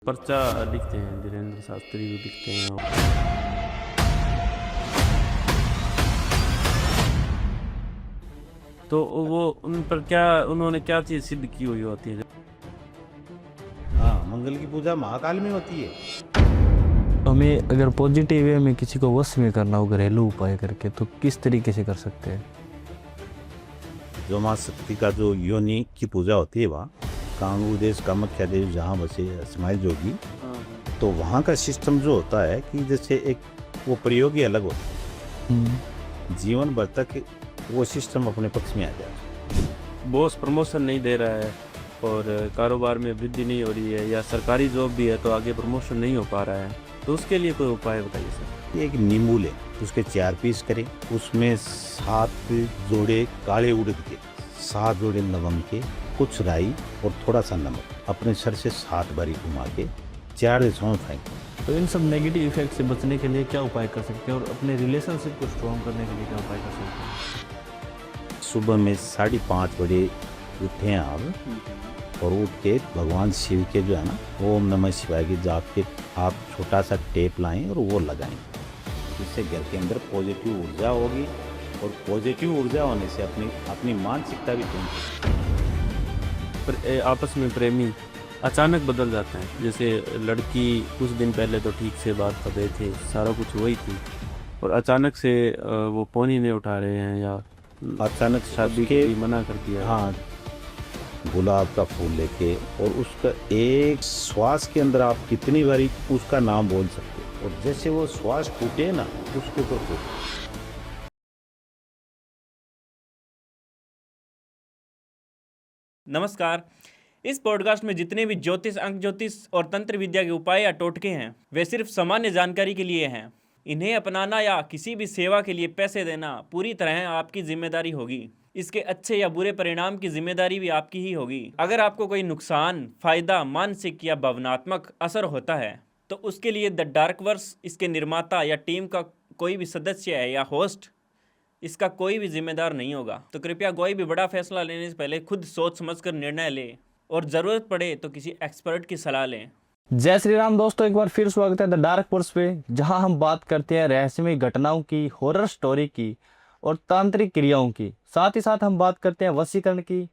पर्चा लिखते हैं, धीरेन्द्र शास्त्री को लिखते हैं। तो वो उन पर क्या, उन्होंने क्या चीज़ सिद्ध की हुई होती है? हाँ, मंगल की पूजा महाकाल में होती है। हमें अगर पॉजिटिव वे में किसी को वश में करना हो घरेलू उपाय करके, तो किस तरीके से कर सकते हैं? जो माँ शक्ति का जो योनि की पूजा होती है वहाँ कांगू देश कामाख्या देव जहाँ बसे स्माइल जोगी, तो वहाँ का सिस्टम जो होता है कि जैसे एक वो प्रयोग ही अलग होता है, जीवन भर तक वो सिस्टम अपने पक्ष में आ जाए। बॉस प्रमोशन नहीं दे रहा है और कारोबार में वृद्धि नहीं हो रही है, या सरकारी जॉब भी है तो आगे प्रमोशन नहीं हो पा रहा है, तो उसके लिए कोई उपाय बताइए सर। ये एक नींबू ले, उसके 4 पीस करें, उसमें 7 जोड़े काले उड़द के, 7 जोड़े लवंग के, कुछ राई और थोड़ा सा नमक अपने सर से 7 बारी घुमा के 4 दिशाओं में फेंक। तो इन सब नेगेटिव इफेक्ट से बचने के लिए क्या उपाय कर सकते हैं, और अपने रिलेशनशिप को स्ट्रॉन्ग करने के लिए क्या उपाय कर सकते हैं? सुबह में 5:30 बजे उठें आप, और उठ के भगवान शिव के जो है ना ओम नमः शिवाय की जाप के आप छोटा सा टेप लाएं और वो लगाएं। इससे घर के अंदर पॉजिटिव ऊर्जा होगी, और पॉजिटिव ऊर्जा होने से अपनी मानसिकता भी चेंज। पर आपस में प्रेमी अचानक बदल जाते हैं, जैसे लड़की कुछ दिन पहले तो ठीक से बात कर रहे थे, सारा कुछ वही थी, और अचानक से वो फोन ही नहीं उठा रहे हैं, या अचानक शादी के लिए मना कर दिया। हाँ, गुलाब का फूल लेके और उसका एक श्वास के अंदर आप कितनी बारी उसका नाम बोल सकते हो, और जैसे वो श्वास टूटे ना उसके ऊपर फूल। नमस्कार। इस पॉडकास्ट में जितने भी ज्योतिष, अंक ज्योतिष और तंत्र विद्या के उपाय या टोटके हैं, वे सिर्फ सामान्य जानकारी के लिए हैं। इन्हें अपनाना या किसी भी सेवा के लिए पैसे देना पूरी तरह आपकी जिम्मेदारी होगी। इसके अच्छे या बुरे परिणाम की जिम्मेदारी भी आपकी ही होगी। अगर आपको कोई नुकसान, फायदा, मानसिक या भावनात्मक असर होता है, तो उसके लिए द डार्क वर्स, इसके निर्माता या टीम का कोई भी सदस्य है या होस्ट, इसका कोई भी जिम्मेदार नहीं होगा। तो कृपया कोई भी बड़ा फैसला लेने से पहले खुद सोच समझकर निर्णय लें, और ज़रूरत पड़े तो किसी एक्सपर्ट की सलाह लें। जय श्री राम दोस्तों, एक बार फिर स्वागत है द डार्क वर्स पे, जहां हम बात करते हैं रहस्यमय घटनाओं की, हॉरर स्टोरी की और तांत्रिक क्रियाओं की। साथ ही साथ हम बात करते हैं वशीकरण की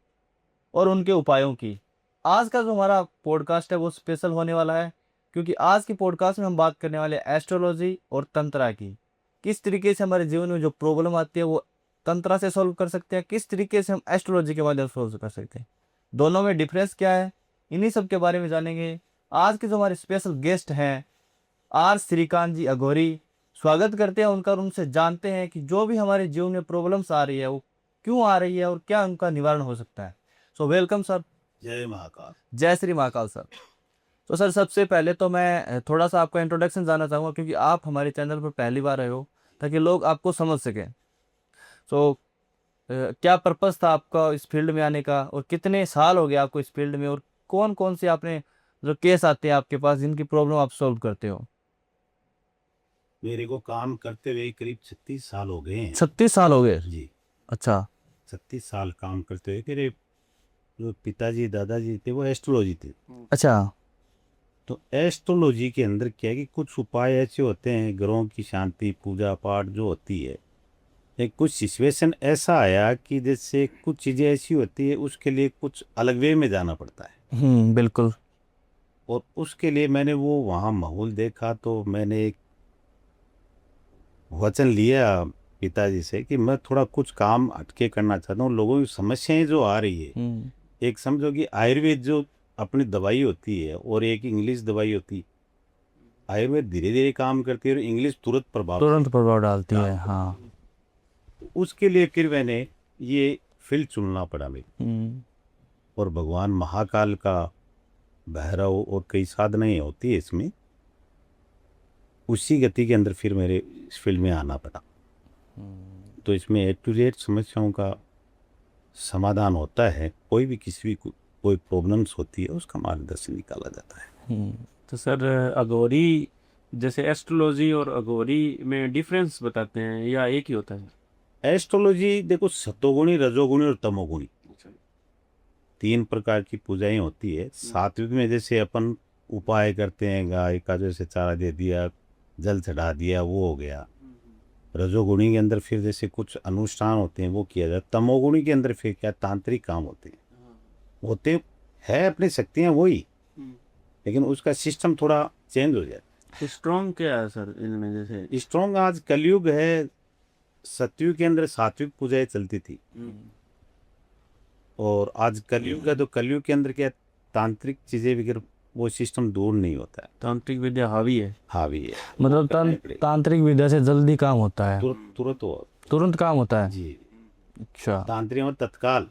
और उनके उपायों की। आज का जो हमारा पॉडकास्ट है वो स्पेशल होने वाला है, क्योंकि आज की पॉडकास्ट में हम बात करने वाले हैं एस्ट्रोलॉजी और तंत्रा की। किस तरीके से हमारे जीवन में जो प्रॉब्लम आती है वो तंत्रा से सॉल्व कर सकते हैं, किस तरीके से हम एस्ट्रोलॉजी के माध्यम से सॉल्व कर सकते हैं, दोनों में डिफरेंस क्या है, इन्हीं सब के बारे में जानेंगे। आज के जो हमारे स्पेशल गेस्ट हैं आर श्रीकांत जी अघोरी, स्वागत करते हैं उनका और उनसे जानते हैं कि जो भी हमारे जीवन में प्रॉब्लम्स आ रही है वो क्यों आ रही है और क्या उनका निवारण हो सकता है। So welcome sir. जय महाकाल। जय श्री महाकाल सर। तो सर, सबसे पहले तो मैं थोड़ा सा आपका इंट्रोडक्शन जानना चाहूँगा, क्योंकि आप हमारे चैनल पर पहली बार आए हो, ताकि लोग आपको समझ सकें। सो क्या पर्पस था आपका इस फील्ड में आने का, और कितने साल हो गए आपको इस फील्ड में, और कौन कौन से आपने जो केस आते हैं आपके पास जिनकी प्रॉब्लम आप सॉल्व करते हो? मेरे को काम करते हुए करीब 36 साल हो गए हैं। 36 साल हो गए जी, अच्छा। 36 साल काम करते हुए। मेरे जो पिताजी दादाजी थे वो एस्ट्रोलॉजी थे। अच्छा। तो एस्ट्रोलॉजी के अंदर क्या है कि कुछ उपाय ऐसे होते हैं, ग्रहों की शांति, पूजा पाठ जो होती है, एक कुछ सिचुएशन ऐसा आया कि जैसे कुछ चीज़ें ऐसी होती है उसके लिए कुछ अलग वे में जाना पड़ता है। बिल्कुल। और उसके लिए मैंने वो वहाँ माहौल देखा, तो मैंने एक वचन लिया पिताजी से कि मैं थोड़ा कुछ काम हटके करना चाहता हूँ। लोगों की समस्याएं जो आ रही है, एक समझो कि आयुर्वेद जो अपनी दवाई होती है और एक इंग्लिश दवाई होती है, आयुर्वेद धीरे धीरे काम करती है और इंग्लिश तुरंत प्रभाव डालती है। हाँ। उसके लिए फिर मैंने ये फील्ड चुनना पड़ा मेरे। और भगवान महाकाल का भैरव और कई साधनाएं होती है इसमें, उसी गति के अंदर फिर मेरे इस फील्ड में आना पड़ा। तो इसमें ए टू जेड समस्याओं का समाधान होता है। कोई भी किसी भी कोई प्रॉब्लम्स होती है उसका मार्गदर्शन निकाला जाता है। तो सर, अघोरी जैसे एस्ट्रोलॉजी और अघोरी में डिफरेंस बताते हैं, या एक ही होता है? एस्ट्रोलॉजी देखो, सतोगुणी, रजोगुणी और तमोगुणी 3 प्रकार की पूजाएं होती है। सात्विक में जैसे अपन उपाय करते हैं, गाय का जैसे चारा दे दिया, जल चढ़ा दिया, वो हो गया। रजोगुणी के अंदर फिर जैसे कुछ अनुष्ठान होते हैं वो किया जाता। तमोगुणी के अंदर फिर क्या तांत्रिक काम होते है, अपनी शक्तियाँ वही, लेकिन उसका सिस्टम थोड़ा चेंज हो जाता तो स्ट्रॉन्ग क्या है सर इनमें? जैसे है। स्ट्रॉन्ग आज कलयुग है, सतयुग के अंदर सात्विक पूजाएं चलती थी, और आज कलयुग है तो कलयुग के अंदर क्या तांत्रिक चीजें वगैरह वो सिस्टम दूर नहीं होता है, तांत्रिक विद्या हावी है। हावी है। मतलब तांत्रिक विद्या से जल्दी काम होता है, तुरंत हो तुरंत काम होता है। जी। अच्छा। तांत्रिक में तत्काल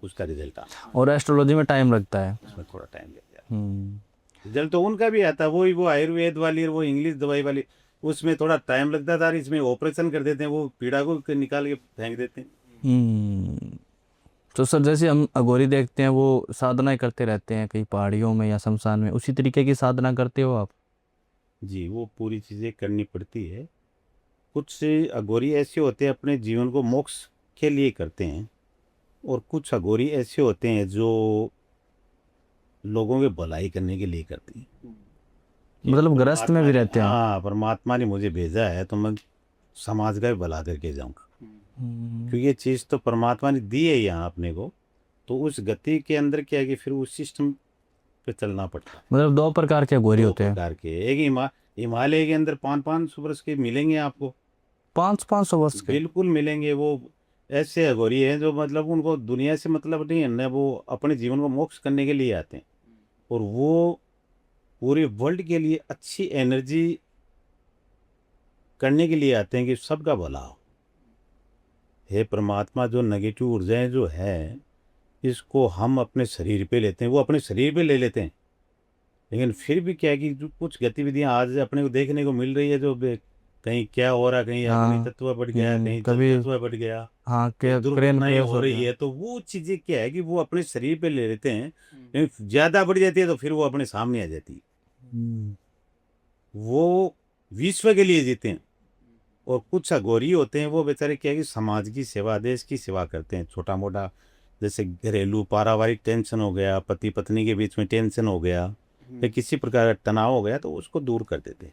उसका रिजल्ट आता है, और एस्ट्रोलॉजी में टाइम लगता है। उसमें थोड़ा टाइम लग जाता है। हम्म। रिजल्ट तो उनका भी आता है, वो आयुर्वेद वाली और वो इंग्लिश दवाई वाली, उसमें थोड़ा टाइम लगता था, इसमें ऑपरेशन कर देते हैं, वो पीड़ा को निकाल के फेंक देते हैं। तो सर जैसे हम अघोरी देखते हैं वो साधनाएं करते रहते हैं कहीं पहाड़ियों में या शमशान में, उसी तरीके की साधना करते हो आप? जी, वो पूरी चीज़ें करनी पड़ती है। कुछ अघोरी ऐसे होते हैं अपने जीवन को मोक्ष के लिए करते हैं, और कुछ अघोरी ऐसे होते हैं जो लोगों के भलाई करने के लिए करते हैं। मतलब गृहस्थ में भी रहते हैं? हाँ, परमात्मा ने मुझे भेजा है तो मैं समाज का भी भला करके जाऊंगा, क्योंकि ये चीज़ तो परमात्मा ने दी है यहाँ अपने को, तो उस गति के अंदर क्या है कि फिर उस सिस्टम पे चलना पड़ता है। मतलब दो प्रकार के अघोरी दो होते हैं? प्रकार के, एक हिमालय के अंदर 500 वर्ष के मिलेंगे आपको, 500 वर्ष के? बिल्कुल मिलेंगे। वो ऐसे अघोरी हैं जो मतलब उनको दुनिया से मतलब नहीं है ना, वो अपने जीवन को मोक्ष करने के लिए आते हैं, और वो पूरे वर्ल्ड के लिए अच्छी एनर्जी करने के लिए आते हैं कि सबका भला हो। हे परमात्मा, जो नेगेटिव ऊर्जाएं जो है इसको हम अपने शरीर पे लेते हैं, वो अपने शरीर पे ले लेते हैं, लेकिन फिर भी क्या है कि जो कुछ गतिविधियां आज अपने को देखने को मिल रही है, जो कहीं क्या हो रहा, कहीं अग्नि हाँ। तत्व बढ़ गया, कहीं जल कभी तत्व बढ़ गया, हाँ कहीं क्रेन दुर्घटनाएं क्रैश हो हो रही गया। है, तो वो चीजें क्या है कि वो अपने शरीर पे ले लेते हैं, लेकिन ज्यादा बढ़ जाती है तो फिर वो अपने सामने आ जाती है। हम्म। वो विश्व के लिए जीते हैं, और कुछ अघोरी होते हैं वो बेचारे क्या है कि समाज की सेवा, देश की सेवा करते हैं। छोटा मोटा जैसे घरेलू पारिवारिक टेंशन हो गया, पति पत्नी के बीच में टेंशन हो गया, या किसी प्रकार का तनाव हो गया, तो उसको दूर कर देते हैं।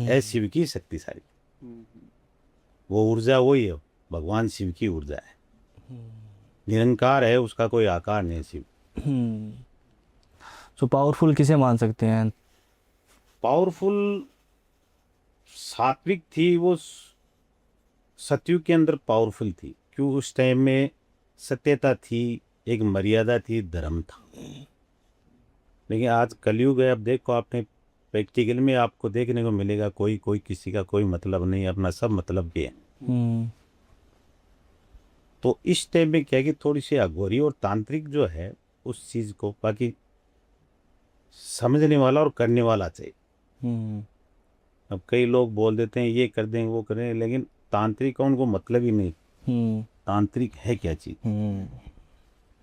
ऐ शिव की शक्ति सारी, वो ऊर्जा वही है, भगवान शिव की ऊर्जा है, निरंकार है, उसका कोई आकार नहीं शिव। सो पावरफुल किसे मान सकते हैं? पावरफुल सात्विक थी वो, सतयुग के अंदर पावरफुल थी, क्यों उस टाइम में सत्यता थी, एक मर्यादा थी, धर्म था। लेकिन आज कलयुग है, अब देखो आपने प्रैक्टिकल में आपको देखने को मिलेगा कोई किसी का कोई मतलब नहीं, अपना सब मतलब के है। तो इस टाइम में क्या है कि थोड़ी सी अघोरी और तांत्रिक जो है उस चीज को बाकी समझने वाला और करने वाला चाहिए। अब कई लोग बोल देते हैं ये कर देंगे वो करें, लेकिन तांत्रिक का उनको मतलब ही नहीं, तांत्रिक है क्या चीज।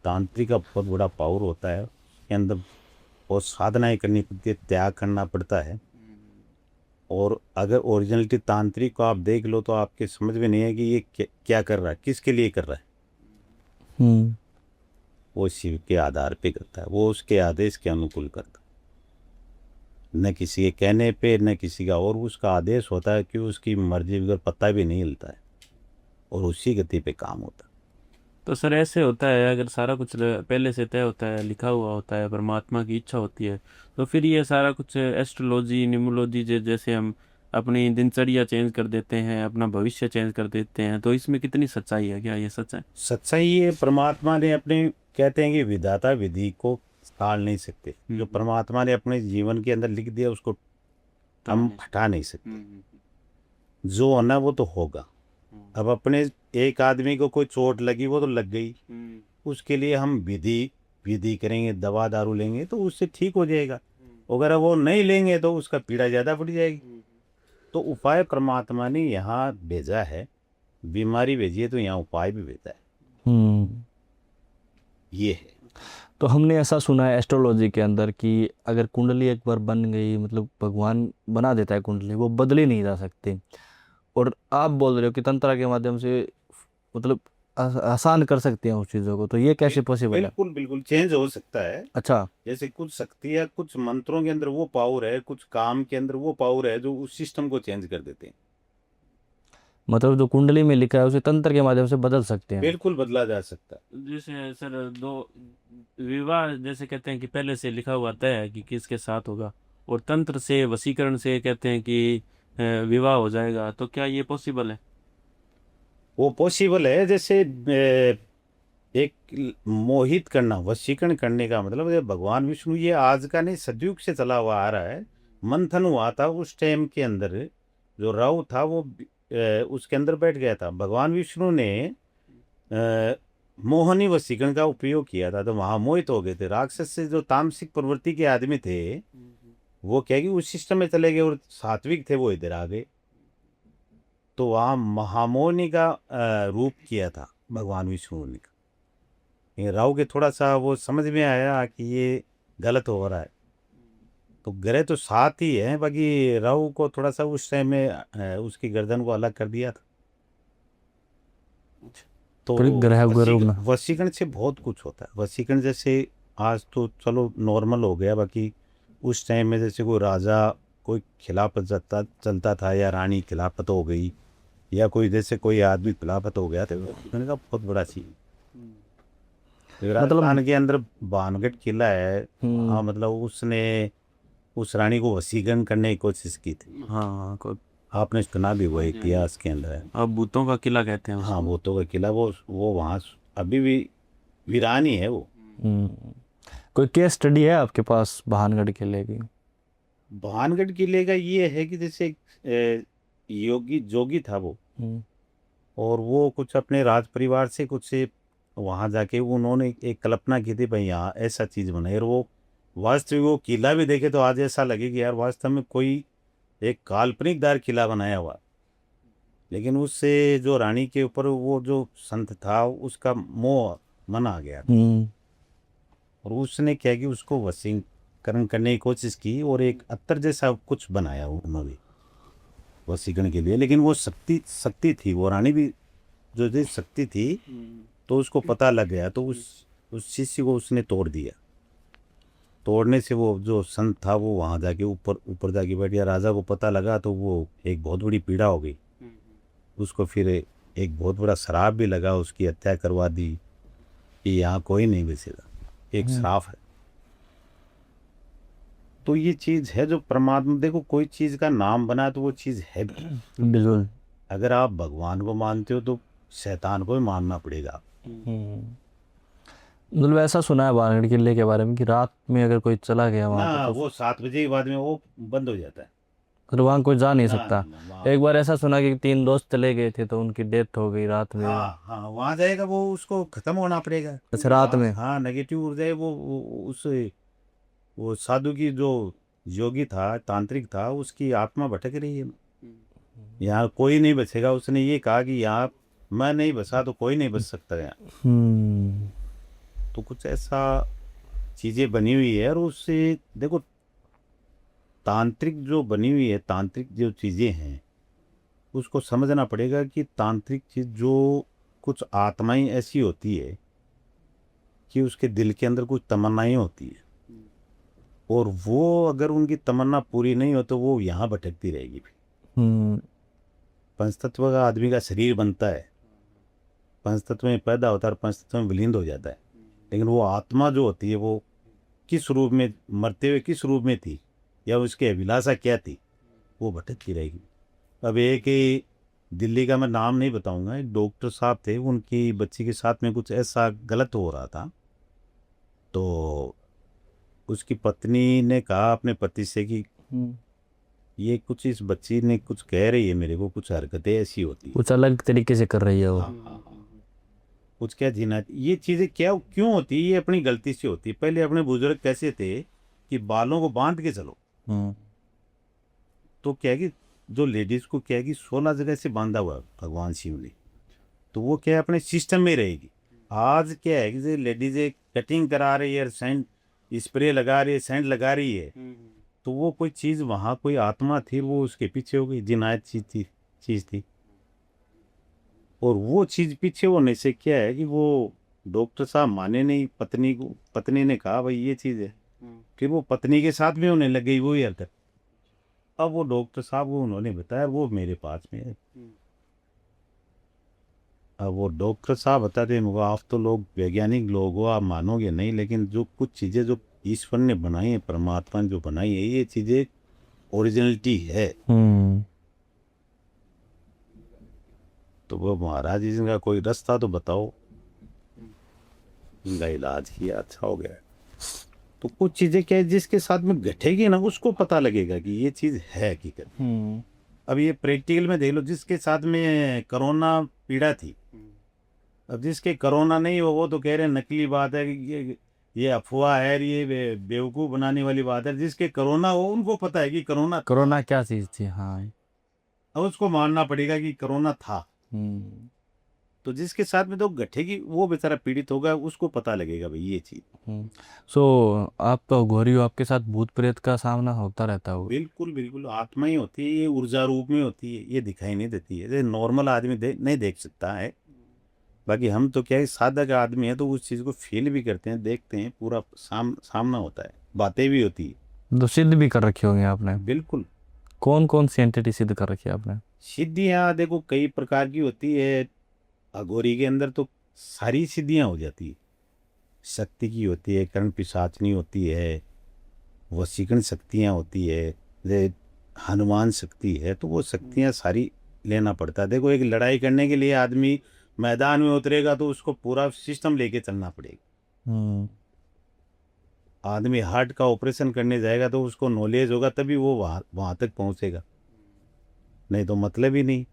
तांत्रिक का बहुत बड़ा पावर होता है, उसके अंदर बहुत साधनाएं करनी पड़ती है, त्याग करना पड़ता है। और अगर ओरिजिनलिटी तांत्रिक को आप देख लो तो आपके समझ में नहीं है कि ये क्या कर रहा है, किसके लिए कर रहा है। वो शिव के आधार पे करता है, वो उसके आदेश के अनुकूल करता है, न किसी के कहने पे न किसी का, और उसका आदेश होता है कि उसकी मर्जी बगैर पता भी नहीं हिलता है, और उसी गति पे काम होता है। तो सर ऐसे होता है, अगर सारा कुछ पहले से तय होता है, लिखा हुआ होता है, परमात्मा की इच्छा होती है, तो फिर ये सारा कुछ एस्ट्रोलॉजी न्यूमरोलॉजी जैसे हम अपनी दिनचर्या चेंज कर देते हैं, अपना भविष्य चेंज कर देते हैं, तो इसमें कितनी सच्चाई है? क्या ये सच है? सच्चाई ये परमात्मा ने अपने, कहते हैं कि विधाता विधि को टाल नहीं सकते, जो परमात्मा ने अपने जीवन के अंदर लिख दिया उसको हम हटा नहीं सकते। जो होना वो तो होगा। अब अपने एक आदमी को कोई चोट लगी, वो तो लग गई, उसके लिए हम विधि करेंगे, दवा दारू लेंगे तो उससे ठीक हो जाएगा। अगर वो नहीं लेंगे तो उसका पीड़ा ज़्यादा बढ़ जाएगी। तो उपाय परमात्मा ने यहाँ भेजा है, बीमारी भेजी है तो यहाँ उपाय भी भेजा है, ये है। तो हमने ऐसा सुना है एस्ट्रोलॉजी के अंदर कि अगर कुंडली एक बार बन गई, मतलब भगवान बना देता है कुंडली, वो बदली नहीं जा सकती। और आप बोल रहे हो कि तंत्र के माध्यम से मतलब आसान कर सकते हैं उस चीज़ों को, तो ये कैसे पॉसिबल है? बिल्कुल बिल्कुल चेंज हो सकता है। अच्छा। जैसे कुछ शक्तियाँ, कुछ मंत्रों के अंदर वो पावर है, कुछ काम के अंदर वो पावर है जो उस सिस्टम को चेंज कर देते हैं। मतलब जो कुंडली में लिखा है उसे तंत्र के माध्यम से बदल सकते हैं। बिल्कुल बदला जा सकता है। जैसे सर दो विवाह जैसे कहते हैं कि पहले से लिखा हुआ तय है कि किसके साथ होगा, और तंत्र से वशीकरण से कहते हैं कि विवाह हो जाएगा, तो क्या ये पॉसिबल है? वो पॉसिबल है। जैसे एक मोहित करना, वशीकरण करने का मतलब है भगवान विष्णु, ये आज का नहीं, सतयुग से चला हुआ आ रहा है। मंथन हुआ था उस टाइम के अंदर, जो राहु था वो उसके अंदर बैठ गया था। भगवान विष्णु ने अ, मोहनी वशीकरण का उपयोग किया था, तो वहां मोहित हो गए थे। राक्षस से जो तामसिक प्रवृत्ति के आदमी थे वो क्या कि उस सिस्टम में चले गए, और सात्विक थे वो इधर आ गए। तो वहां महामोहिनी का रूप किया था भगवान विष्णु ने। ये राहु के थोड़ा सा वो समझ में आया कि ये गलत हो रहा है, तो ग्रह तो साथ ही है, बाकी राहु को थोड़ा सा उस टाइम में उसकी गर्दन को अलग कर दिया था। तो ग्रह गुरु में। वशीकरण से बहुत कुछ होता है। वशीकरण जैसे आज तो चलो नॉर्मल हो गया, बाकी उस टाइम में जैसे कोई राजा कोई खिलाफत चलता था, या रानी खिलाफत हो गई, या कोई जैसे कोई आदमी खिलाफत हो गया, तो वशीकरण का बहुत बड़ा चीज। राजस्थान के अंदर बानगढ़ किला है, हाँ, मतलब उसने उस रानी को वशीकरण करने की कोशिश की थी। हाँ, आपने सुना भी हुआ इतिहास के अंदर है। अब भूतों का किला कहते हैं उसको। हाँ, भूतों का किला, वो वहाँ अभी भी वीरान ही है वो। कोई केस स्टडी है आपके पास भानगढ़ किले की? भानगढ़ किले का ये है कि जैसे योगी जोगी था वो, और वो कुछ अपने राज परिवार से कुछ से वहाँ जाके उन्होंने एक कल्पना की थी भाई यहाँ ऐसा चीज बनाए, और वो वास्तविक वो किला भी देखे तो आज ऐसा लगे कि यार वास्तव में कोई एक काल्पनिक दार किला बनाया हुआ। लेकिन उससे जो रानी के ऊपर वो जो संत था उसका मोह मन आ गया, और उसने क्या कि उसको वशीकरण करने की कोशिश की, और एक अत्तर जैसा कुछ बनाया उन्होंने वशीकरण के लिए। लेकिन वो शक्ति थी, वो रानी भी जो शक्ति थी, तो उसको पता लग गया, तो उस शिष्य को उसने तोड़ दिया। तोड़ने से वो जो संत था वो वहां जाके ऊपर जाके बैठ गया। राजा को पता लगा, तो वो एक बहुत बड़ी पीड़ा हो गई उसको। फिर एक बहुत बड़ा श्राप भी लगा, उसकी हत्या करवा दी कि यहाँ कोई नहीं बचेगा, एक श्राप है। तो ये चीज है जो परमात्मा, देखो कोई चीज का नाम बना तो वो चीज है भी। बिल्कुल। अगर आप भगवान को मानते हो तो शैतान को भी मानना पड़ेगा। मतलब ऐसा सुना है भानगढ़ किले के बारे में कि रात में अगर कोई चला गया वहाँ ना, पे तो वो 7 बजे के बाद में वो बंद हो जाता है। फिर वहाँ कोई जा नहीं ना, सकता। ना, वहाँ- एक बार ऐसा सुना कि 3 दोस्त चले गए थे तो उनकी डेथ हो गई रात में। हाँ हाँ, वहां जाएगा वो, उसको खत्म होना पड़ेगा। अच्छा, रात में। हाँ, नेगेटिव ऊर्जा उस वो साधु की जो योगी था, तांत्रिक था, उसकी आत्मा भटक रही है। यहाँ कोई नहीं बचेगा। उसने ये कहा कि यहाँ मैं नहीं बसा तो कोई नहीं बच सकता यहाँ। तो कुछ ऐसा चीजें बनी हुई है, और उससे देखो तांत्रिक जो बनी हुई है, तांत्रिक जो चीजें हैं उसको समझना पड़ेगा कि तांत्रिक चीज जो कुछ आत्माएं ऐसी होती है कि उसके दिल के अंदर कुछ तमन्नाएं होती है, और वो अगर उनकी तमन्ना पूरी नहीं हो तो वो यहाँ भटकती रहेगी। पंचतत्व का आदमी का शरीर बनता है, पंचतत्व में पैदा होता है और पंचतत्व में विलीन हो जाता है, लेकिन वो आत्मा जो होती है वो किस रूप में मरते हुए किस रूप में थी, या उसकी अभिलाषा क्या थी, वो भटकती रहेगी। अब एक ही दिल्ली का मैं नाम नहीं बताऊंगा, एक डॉक्टर साहब थे, उनकी बच्ची के साथ में कुछ ऐसा गलत हो रहा था, तो उसकी पत्नी ने कहा अपने पति से कि ये कुछ इस बच्ची ने कुछ कह रही है मेरे को, कुछ हरकतें ऐसी होती है, कुछ अलग तरीके से कर रही है वो। हाँ, कुछ क्या जीना, ये चीजें क्या क्यों होती है, ये अपनी गलती से होती है। पहले अपने बुजुर्ग कैसे थे कि बालों को बांध के चलो, तो क्या है कि जो लेडीज को क्या है कि 16 जगह से बांधा हुआ है भगवान शिव ने, तो वो क्या है अपने सिस्टम में रहेगी। आज क्या है कि लेडीज कटिंग करा रही है, सेंट स्प्रे लगा रही है, सेंट लगा रही है, तो वो कोई चीज वहां कोई आत्मा थी, वो उसके पीछे हो गई, जिनायत चीज थी। और वो चीज पीछे होने से क्या है कि वो डॉक्टर साहब माने नहीं पत्नी को, पत्नी ने कहा भाई ये चीज है, फिर वो पत्नी के साथ में होने लग गई वही हरकत। अब वो डॉक्टर साहब को उन्होंने बताया, वो मेरे पास में है। अब वो डॉक्टर साहब बताते हैं मुझे, आप तो लोग वैज्ञानिक लोग हो, आप मानोगे नहीं, लेकिन जो कुछ चीजें जो ईश्वर ने बनाई है, परमात्मा ने जो बनाई है, ये चीजें ओरिजिनलिटी है। तो वो महाराज जी का कोई रास्ता तो बताओ। इनका इलाज किया, अच्छा हो गया। तो कुछ चीजें क्या है जिसके साथ में घटेगी ना उसको पता लगेगा कि ये चीज है हकीकत। अब ये प्रैक्टिकल में देख लो, जिसके साथ में कोरोना पीड़ा थी, अब जिसके कोरोना नहीं हो वो तो कह रहे हैं नकली बात है, कि ये अफवाह है, ये बेवकूफ बनाने वाली बात है। जिसके कोरोना हो उनको पता है कि कोरोना था। कोरोना क्या चीज थी? हाँ। अब उसको मानना पड़ेगा कि कोरोना था। तो जिसके साथ में तो घटेगी वो बेचारा पीड़ित होगा, उसको पता लगेगा भाई ये चीज। सो आप तो गौरी हो, आपके साथ भूत प्रेत का सामना होता रहता हो? बिल्कुल बिल्कुल, आत्मा ही होती है, ये ऊर्जा रूप में होती है, ये दिखाई नहीं देती है, ये नॉर्मल आदमी नहीं देख सकता है। बाकी हम तो क्या है, सादा आदमी है तो उस चीज को फील भी करते हैं, देखते हैं, पूरा सामना होता है, बातें भी होती है। तो सिद्ध भी कर रखी होंगी आपने? बिल्कुल। कौन कौन सी एंटिटी सिद्ध कर रखी है आपने? सिद्धियां देखो कई प्रकार की होती है। अघोरी के अंदर तो सारी सिद्धियां हो जाती है। शक्ति की होती है, कर्ण पिशाचनी होती है, वशीकरण शक्तियां होती है, जैसे हनुमान शक्ति है। तो वो शक्तियां सारी लेना पड़ता है। देखो एक लड़ाई करने के लिए आदमी मैदान में उतरेगा तो उसको पूरा सिस्टम लेके चलना पड़ेगा। आदमी हार्ट का ऑपरेशन करने जाएगा तो उसको नॉलेज होगा तभी वो वहां तक पहुंचेगा, नहीं तो मतलब ही नहीं।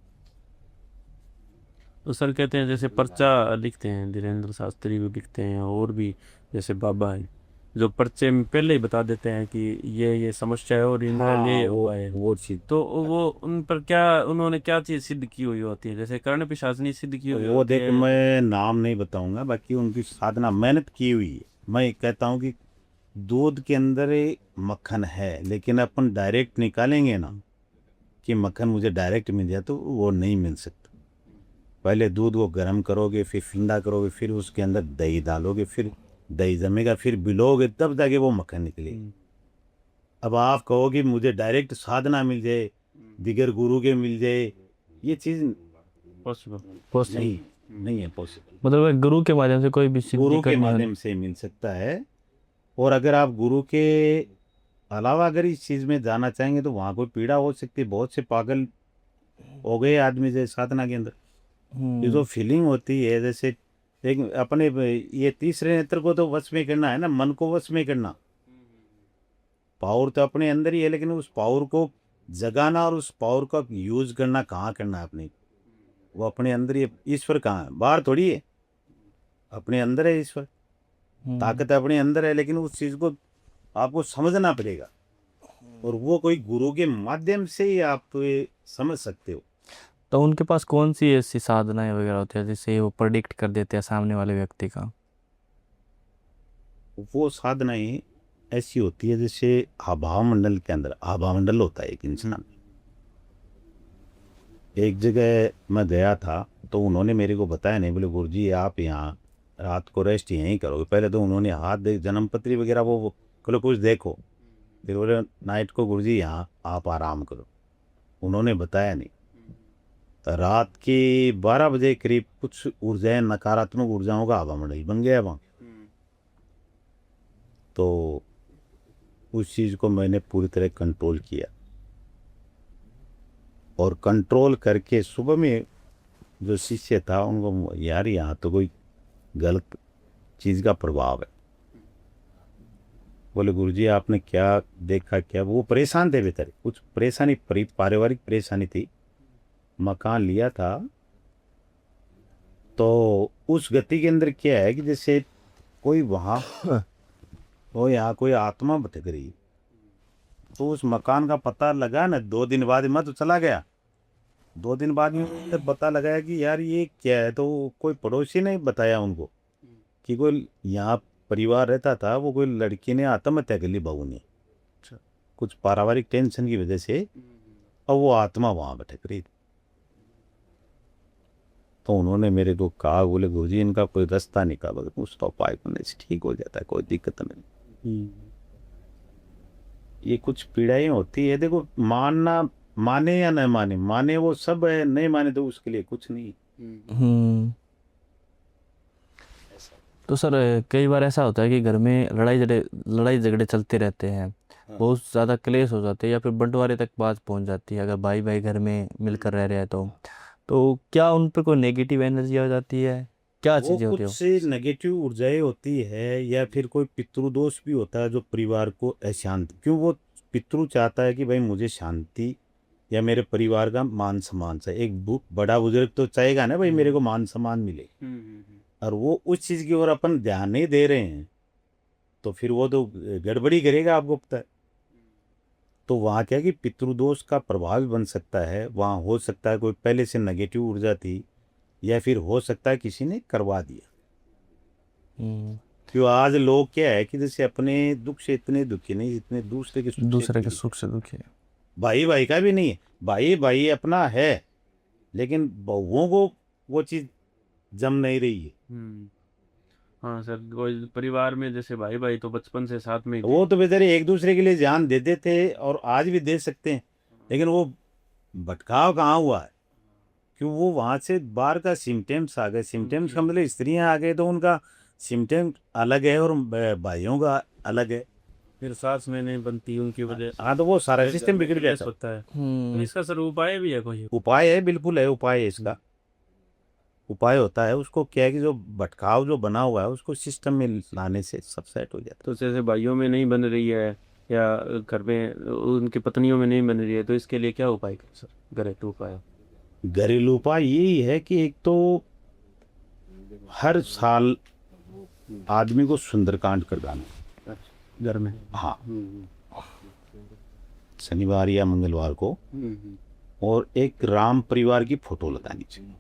तो सर कहते हैं जैसे पर्चा लिखते हैं, धीरेन्द्र शास्त्री भी लिखते हैं, और भी जैसे बाबा है जो पर्चे में पहले ही बता देते हैं कि ये समस्या है और इनका ये हुआ है। वो चीज तो वो उन पर क्या, उन्होंने क्या चीज सिद्ध की हुई होती है? जैसे कर्ण पिशाचनी सिद्ध की हुई वो होती देख, है। मैं नाम नहीं बताऊंगा, बाकी उनकी साधना मेहनत की हुई है। मैं कहता हूँ कि दूध के अंदर मक्खन है, लेकिन अपन डायरेक्ट निकालेंगे ना कि मक्खन मुझे डायरेक्ट मिल जाए, तो वो नहीं मिल सकता। पहले दूध को गर्म करोगे, फिर ठंडा करोगे, फिर उसके अंदर दही डालोगे, फिर दही जमेगा, फिर बिलोगे, तब जाके वो मक्खन निकलेगी। अब आप कहोगे मुझे डायरेक्ट साधना मिल जाए, दिगर गुरु के मिल जाए, ये चीज पॉसिबल नहीं है पॉसिबल। मतलब गुरु के माध्यम से कोई भी सिद्धि गुरु के करनी हो? माध्यम से मिल सकता है। और अगर आप गुरु के अलावा अगर इस चीज में जाना चाहेंगे तो वहां कोई पीड़ा हो सकती है। बहुत से पागल हो गए आदमी जैसे साधना के अंदर। ये जो फीलिंग होती है, जैसे एक अपने ये तीसरे नेत्र को तो वश में करना है ना, मन को वश में करना। पावर तो अपने अंदर ही है, लेकिन उस पावर को जगाना और उस पावर का यूज करना कहाँ करना है अपने, वो अपने अंदर ही है। ईश्वर कहाँ है? बाहर थोड़ी है, अपने अंदर है ईश्वर। ताकत अपने अंदर है, लेकिन उस चीज को आपको समझना पड़ेगा, और वो कोई गुरु के माध्यम से ही आप तो ये समझ सकते हो। तो उनके पास कौन सी ऐसी साधनाएं वगैरह होती है जिससे वो प्रेडिक्ट कर देते हैं सामने वाले व्यक्ति का? वो साधनाएं ऐसी होती है जैसे आभा मंडल के अंदर, आभा मंडल होता है एक इंसान। एक जगह मैं गया था तो उन्होंने मेरे को बताया नहीं, बोले गुरुजी आप यहाँ रात को रेस्ट यहीं करोगे। पहले तो उन्होंने हाथ दे जन्मपत्री वगैरह वो कलो कुछ देखो, फिर बोले नाइट को गुरुजी यहाँ आप आराम करो। उन्होंने बताया नहीं। रात के 12 बजे करीब कुछ ऊर्जाएं, नकारात्मक ऊर्जाओं का आभा मंडल बन गया वहाँ। तो उस चीज़ को मैंने पूरी तरह कंट्रोल किया, और कंट्रोल करके सुबह में जो शिष्य था उनको, यार यहाँ तो कोई गलत चीज़ का प्रभाव है। बोले गुरुजी आपने क्या देखा? क्या? वो परेशान थे बेचारे, कुछ परेशानी, पारिवारिक परेशानी थी। मकान लिया था तो उस गति के अंदर क्या है कि जैसे कोई वहाँ वो यहाँ कोई आत्मा भटक रही, तो उस मकान का पता लगा ना 2 दिन बाद। मैं तो चला गया, 2 दिन बाद में पता लगाया कि यार ये क्या है। तो कोई पड़ोसी ने बताया उनको कि कोई यहाँ परिवार रहता था, वो कोई लड़की ने आत्महत्या कर ली, बहू ने, कुछ पारिवारिक टेंशन की वजह से, और वो आत्मा वहाँ भटक रही थी। तो उन्होंने मेरे को कहा, बोले गुरुजी इनका कोई रास्ता निकालो, उसका उपाय करने से ठीक हो जाता है, कोई दिक्कत नहीं। ये कुछ पीड़ाएं होती है, देखो मानना, माने या न माने, माने वो सब है, नहीं माने तो उसके लिए कुछ नहीं। हम्म। तो सर कई बार ऐसा होता है कि घर में लड़ाई झगड़े चलते रहते हैं, बहुत ज़्यादा क्लेश हो जाते हैं या फिर बंटवारे तक बात पहुंच जाती है, अगर भाई भाई घर में मिलकर रह रहे हैं तो क्या उन पर कोई नेगेटिव एनर्जी आ जाती है, क्या वो चीज़ें होती कुछ हो? से नेगेटिव ऊर्जाएं होती है, या फिर कोई पितृदोष भी होता है जो परिवार को अशांत, क्यों वो पितृ चाहता है कि भाई मुझे शांति या मेरे परिवार का मान सम्मान चाहिए। एक बड़ा बुजुर्ग तो चाहेगा ना भाई मेरे को मान सम्मान मिले, और वो उस चीज की ओर अपन ध्यान नहीं दे रहे हैं तो फिर वो तो गड़बड़ी करेगा, आपको पता है। तो वहाँ क्या है कि पितृदोष का प्रभाव भी बन सकता है, वहाँ हो सकता है कोई पहले से नेगेटिव ऊर्जा थी, या फिर हो सकता है किसी ने करवा दिया। हम्म, क्यों आज लोग क्या है कि जैसे अपने दुख से इतने दुखी नहीं जितने दूसरे के सुख से दूसरे के दुखी। सुख से दुखी है। भाई भाई का भी नहीं है, भाई भाई अपना है, लेकिन बहुओं को वो चीज जम नहीं रही है। हाँ सर, कोई परिवार में जैसे भाई भाई तो बचपन से साथ में ही थे। वो तो बेचारे एक दूसरे के लिए जान देते थे और आज भी दे सकते हैं, लेकिन वो भटकाव कहाँ हुआ है, क्यों वो वहां से बाहर का सिम्टम्स आ गए। सिम्टम्स का मतलब स्त्रियां आ गए तो उनका सिम्टम अलग है और भाइयों का अलग है। फिर सास में नहीं बनती उनकी वजह हाँ तो वो सारा सिस्टम बिगड़ क्लेश जाता है। होता है। तो हम्म। इसका सर उपाय भी है कोई? उपाय है, बिल्कुल है, उपाय है इसका। उपाय होता है, उसको क्या है कि जो भटकाव जो बना हुआ है उसको सिस्टम में लाने से सब सेट हो जाता तो जैसे भाइयों में नहीं बन रही है या घर में उनकी पत्नियों में नहीं बन रही है, तो इसके लिए क्या उपाय करें सर, घरेलू उपाय? है। घरेलू उपाय यही है कि एक तो हर साल आदमी को सुंदरकांड करवाना घर में? हाँ, शनिवार या मंगलवार को, और एक राम परिवार की फोटो लगानी चाहिए।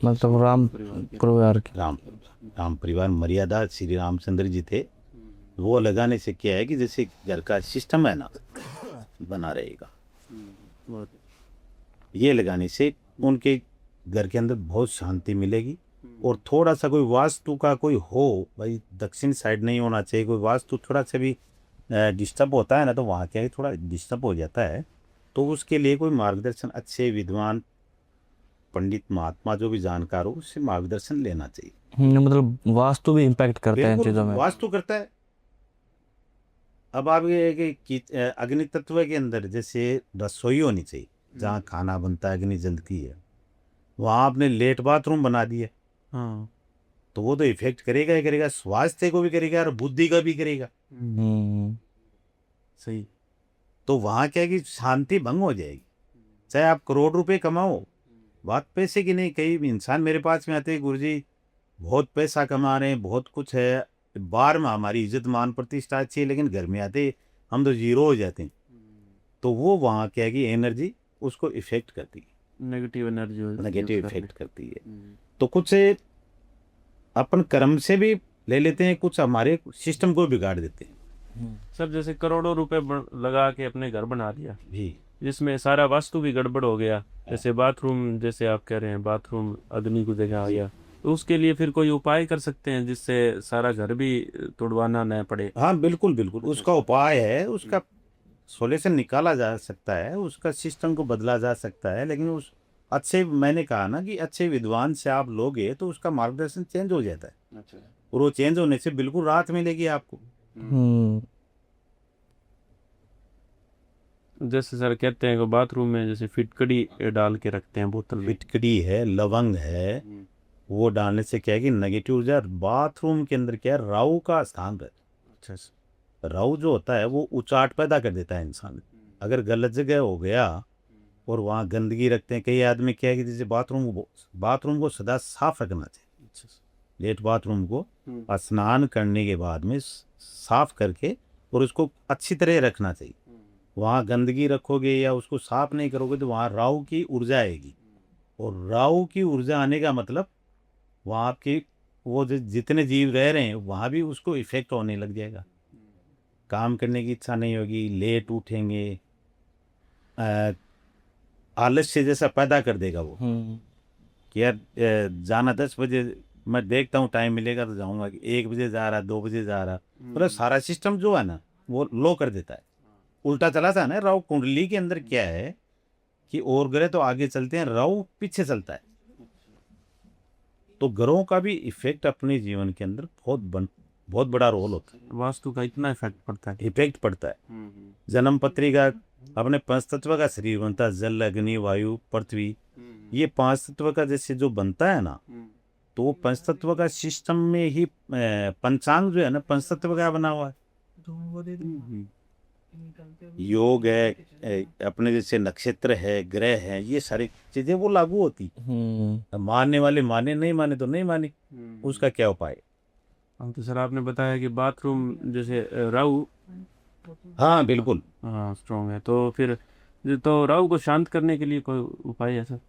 मतलब राम परिवार की? राम परिवार मर्यादा श्री रामचंद्र जी थे, वो लगाने से क्या है कि जैसे घर का सिस्टम है ना बना रहेगा। ये लगाने से उनके घर के अंदर बहुत शांति मिलेगी। और थोड़ा सा कोई वास्तु का कोई हो, भाई दक्षिण साइड नहीं होना चाहिए, कोई वास्तु थोड़ा सा भी डिस्टर्ब होता है ना, तो वहाँ क्या है थोड़ा डिस्टर्ब हो जाता है, तो उसके लिए कोई मार्गदर्शन अच्छे विद्वान पंडित महात्मा जो भी जानकार हो उससे मार्गदर्शन लेना चाहिए। मतलब वास्तु भी इम्पैक्ट करता है इन बिल्कुल चीज़ों में? वास्तु करता है। अब आप ये कि अग्नि तत्व के अंदर जैसे रसोई होनी चाहिए, जहाँ खाना बनता है, अग्नि जलती है, वहाँ आपने लेट बाथरूम बना दिया, हाँ। तो वो तो इफेक्ट करेगा ही करेगा, स्वास्थ्य को भी करेगा और बुद्धि का भी करेगा। सही। तो वहाँ क्या है कि शांति भंग हो जाएगी। चाहे आप करोड़ रुपए कमाओ, बात पैसे की नहीं। कई इंसान मेरे पास में आते हैं, गुरुजी बहुत पैसा कमा रहे हैं, बहुत कुछ है, बाहर में हमारी इज्जत मान प्रतिष्ठा अच्छी है, लेकिन घर में आते हम तो जीरो हो जाते हैं। तो वो वहाँ क्या है कि एनर्जी उसको इफेक्ट करती है, नेगेटिव एनर्जी नेगेटिव इफेक्ट करती है। तो कुछ से अपन कर्म से भी ले लेते हैं, कुछ हमारे सिस्टम को बिगाड़ देते हैं। सर जैसे करोड़ों रुपए लगा के अपने घर बना दिया, भी जिसमें सारा वास्तु भी गड़बड़ हो गया, जैसे बाथरूम, जैसे आप कह रहे हैं बाथरूम अग्नि को जगह आ गया, तो उसके लिए फिर कोई उपाय कर सकते हैं जिससे सारा घर भी तुड़वाना न पड़े? हाँ बिल्कुल बिल्कुल, उसका उपाय है, उसका सॉल्यूशन निकाला जा सकता है, उसका सिस्टम को बदला जा सकता है। लेकिन उस अच्छे, मैंने कहा ना कि अच्छे विद्वान से आप लोगे तो उसका मार्गदर्शन चेंज हो जाता है। अच्छा। और वो चेंज होने से बिल्कुल राहत मिलेगी आपको। जैसे सर कहते हैं कि बाथरूम में जैसे फिटकड़ी डाल के रखते हैं बोतल में। फिटकड़ी है, लवंग है, वो डालने से क्या है कि नेगेटिव ऊर्जा, बाथरूम के अंदर क्या है राहु का स्थान रहता है। राहु जो होता है वो उचाट पैदा कर देता है इंसान। अगर गलत जगह हो गया और वहाँ गंदगी रखते हैं, कई आदमी क्या है कि जैसे बाथरूम को सदा साफ रखना चाहिए। लेट बाथरूम को स्नान करने के बाद में साफ करके और उसको अच्छी तरह रखना चाहिए। वहाँ गंदगी रखोगे या उसको साफ नहीं करोगे तो वहाँ राहु की ऊर्जा आएगी, और राहु की ऊर्जा आने का मतलब वहाँ आपके वो जितने जीव रह रहे हैं वहाँ भी उसको इफेक्ट होने लग जाएगा। काम करने की इच्छा नहीं होगी, लेट उठेंगे, आलस्य जैसा पैदा कर देगा वो। कि यार जाना 10 बजे, मैं देखता हूँ टाइम मिलेगा तो जाऊंगा, कि 1 बजे जा रहा, 2 बजे जा रहा, मतलब सारा सिस्टम जो है ना वो लो कर देता है, उल्टा चला था ना। राहु कुंडली के अंदर क्या है कि और ग्रह तो आगे चलते हैं, राहु पीछे चलता है। तो ग्रहों का भी इफेक्ट अपने जीवन के अंदर बहुत बड़ा रोल होता है, वास्तु का इतना इफेक्ट पड़ता है। इफेक्ट पड़ता है। जन्म पत्रिका अपने 5 तत्व का शरीर बनता है, जल, अग्नि, वायु, पृथ्वी, ये 5 तत्व का जैसे जो बनता है ना, तो वो 5 तत्व का सिस्टम में ही पंचांग जो है ना 5 तत्व का बना हुआ है। योग है, अपने जैसे नक्षत्र है, ग्रह है, ये सारी चीजें वो लागू होती। मानने वाले माने, नहीं माने तो नहीं माने, उसका क्या उपाय? तो सर आपने बताया कि बाथरूम जैसे राहु, हाँ बिल्कुल, हाँ स्ट्रॉन्ग है, तो फिर तो राहु को शांत करने के लिए कोई उपाय है सर?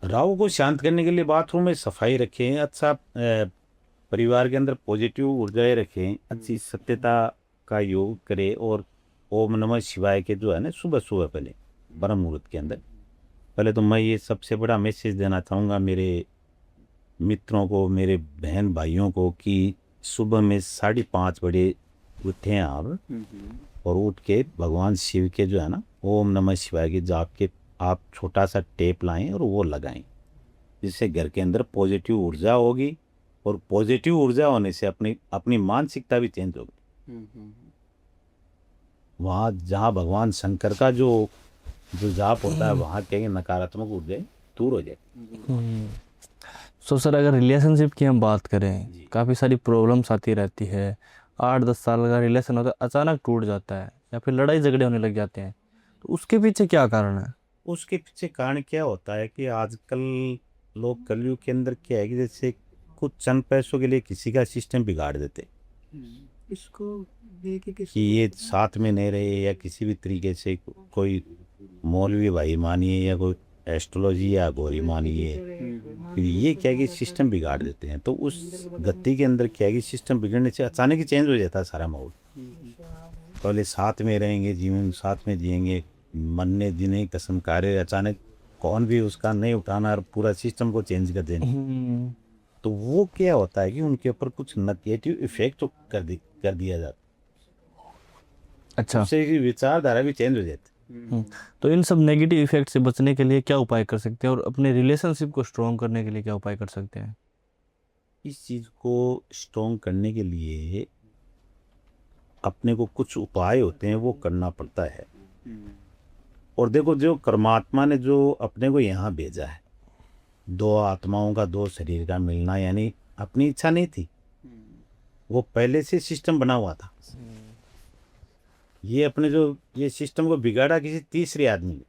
राहु को शांत करने के लिए बाथरूम में सफाई रखें, अच्छा परिवार के अंदर पॉजिटिव ऊर्जाएं रखें, अच्छी सत्यता का योग करें, और ओम नमः शिवाय के जो है ना सुबह सुबह पहले ब्रह्म मुहूर्त के अंदर, पहले तो मैं ये सबसे बड़ा मैसेज देना चाहूँगा मेरे मित्रों को, मेरे बहन भाइयों को, कि सुबह में 5:30 बजे उठें आप, और उठ के भगवान शिव के जो है ना ओम नमः शिवाय के जाप के आप छोटा सा टेप लाएं और वो लगाएं, जिससे घर के अंदर पॉजिटिव ऊर्जा होगी, और पॉजिटिव ऊर्जा होने से अपनी मानसिकता भी चेंज होगी। वहाँ जहाँ भगवान शंकर का जो जाप होता है, वहाँ क्या नकारात्मक ऊर्जा दूर हो जाए। सो सर अगर रिलेशनशिप की हम बात करें, काफ़ी सारी प्रॉब्लम्स आती रहती है, 8-10 साल का रिलेशन होता है, अचानक टूट जाता है या फिर लड़ाई झगड़े होने लग जाते हैं, तो उसके पीछे क्या कारण है? उसके पीछे कारण क्या होता है कि आजकल लोग कलयुग के अंदर क्या है कि जैसे कुछ चंद पैसों के लिए किसी का सिस्टम बिगाड़ देते, इसको कि ये साथ में नहीं रहे, या किसी भी तरीके से कोई मौलवी भाई मानिए, या कोई एस्ट्रोलॉजी या गौरी मानिए, ये क्या है कि सिस्टम बिगाड़ देते हैं। तो उस गति के अंदर क्या है कि सिस्टम बिगड़ने से अचानक ही चेंज हो जाता है सारा माहौल। पहले साथ में रहेंगे, जीवन साथ में जिएंगे, मरने जिन्हें कसम कारे, अचानक कौन भी उसका नहीं उठाना और पूरा सिस्टम को चेंज कर देना, तो वो क्या होता है कि उनके ऊपर कुछ नेगेटिव इफेक्ट कर दिया जाता है। अच्छा, उससे विचारधारा भी चेंज हो जाती है। तो इन सब नेगेटिव इफेक्ट से बचने के लिए क्या उपाय कर सकते हैं, और अपने रिलेशनशिप को स्ट्रॉन्ग करने के लिए क्या उपाय कर सकते हैं? इस चीज़ को स्ट्रॉन्ग करने के लिए अपने को कुछ उपाय होते हैं, वो करना पड़ता है। और देखो, जो परमात्मा ने जो अपने को यहाँ भेजा है, 2 आत्माओं का 2 शरीर का मिलना, यानी अपनी इच्छा नहीं थी, वो पहले से सिस्टम बना हुआ था। ये अपने जो ये सिस्टम को बिगाड़ा किसी तीसरे आदमी ने,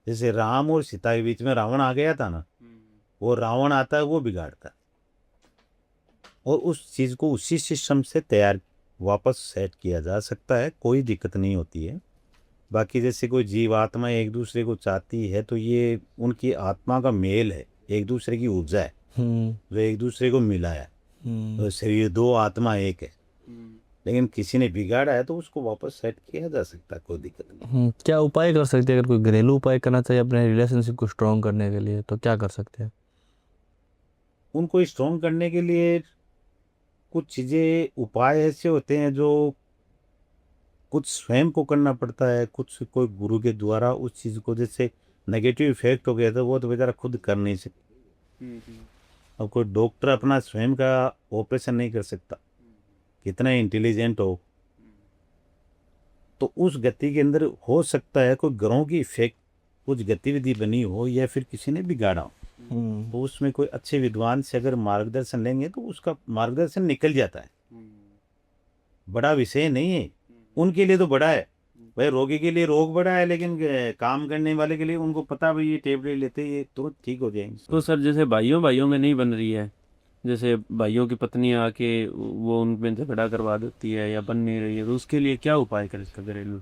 जैसे राम और सीता के बीच में रावण आ गया था ना, वो रावण आता है, वो बिगाड़ता है, और उस चीज़ को उसी सिस्टम से तैयार वापस सेट किया जा सकता है, कोई दिक्कत नहीं होती है। बाकी जैसे कोई जीवात्मा एक दूसरे को चाहती है, तो ये उनकी आत्मा का मेल है, एक दूसरे की ऊर्जा है जो एक दूसरे को मिला है, तो शरीर 2 आत्मा एक है। लेकिन किसी ने बिगाड़ा है तो उसको वापस सेट किया जा सकता है, कोई दिक्कत नहीं। क्या उपाय कर सकते हैं? अगर कोई घरेलू उपाय करना चाहिए अपने रिलेशनशिप को स्ट्रॉन्ग करने के लिए, तो क्या कर सकते हैं? उनको स्ट्रॉन्ग करने के लिए कुछ चीज़ें उपाय ऐसे होते हैं जो कुछ स्वयं को करना पड़ता है, कुछ कोई गुरु के द्वारा उस चीज़ को, जैसे नेगेटिव इफेक्ट हो गया था वो तो बेचारा खुद कर नहीं सकता। अब कोई डॉक्टर अपना स्वयं का ऑपरेशन नहीं कर सकता, कितना इंटेलिजेंट हो, तो उस गति के अंदर हो सकता है कोई ग्रहों की इफेक्ट, कुछ गतिविधि बनी हो, या फिर किसी ने बिगाड़ा हो, तो उसमें कोई अच्छे विद्वान से अगर मार्गदर्शन लेंगे तो उसका मार्गदर्शन निकल जाता है। बड़ा विषय नहीं है उनके लिए, तो बड़ा है भाई, रोगी के लिए रोग बड़ा है, लेकिन काम करने वाले के लिए उनको पता भाई ये टेबलेट लेते ये तो ठीक हो जाएंगे। तो सर जैसे भाइयों में नहीं बन रही है, जैसे भाइयों की पत्नी आके वो उनमें झगड़ा करवा देती है या बन नहीं रही है, तो उसके लिए क्या उपाय कर इसका घरेलू?